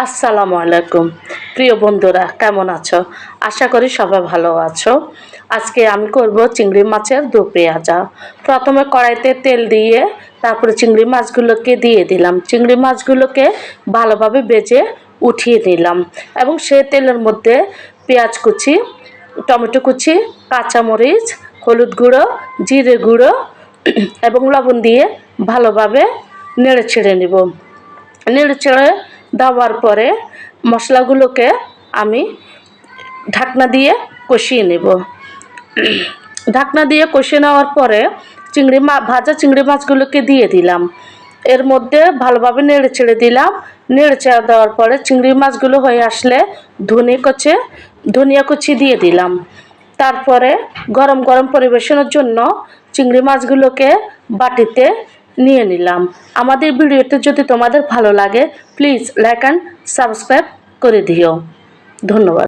আসসালামু আলাইকুম। প্রিয় বন্ধুরা, কেমন আছো? আশা করি সবাই ভালো আছো। আজকে আমি করব চিংড়ি মাছের দো পেঁয়াজা। প্রথমে কড়াইতে তেল দিয়ে তারপরে চিংড়ি মাছগুলোকে দিয়ে দিলাম। চিংড়ি মাছগুলোকে ভালোভাবে ভেজে উঠিয়ে নিলাম এবং সেই তেলের মধ্যে পেঁয়াজ কুচি, টমেটো কুচি, কাঁচামরিচ, হলুদ গুঁড়ো, জিরে গুঁড়ো এবং লবণ দিয়ে ভালোভাবে নেড়ে ছেড়ে নেব। নেড়ে ছেড়ে দেওয়ার পরে মশলাগুলোকে আমি ঢাকনা দিয়ে কষিয়ে নেব। ঢাকনা দিয়ে কষিয়ে নেওয়ার পরে ভাজা চিংড়ি মাছগুলোকে দিয়ে দিলাম। এর মধ্যে ভালোভাবে নেড়ে ছেড়ে দিলাম। নেড়ে ছেড়ে দেওয়ার পরে চিংড়ি মাছগুলো হয়ে আসলে ধনিয়া কুচি দিয়ে দিলাম। তারপরে গরম গরম পরিবেশনের জন্য চিংড়ি মাছগুলোকে বাটিতে নিয়ে নিলাম। আমাদের ভিডিওতে যদি তোমাদের ভালো লাগে প্লিজ লাইক অ্যান্ড সাবস্ক্রাইব করে দিও। ধন্যবাদ।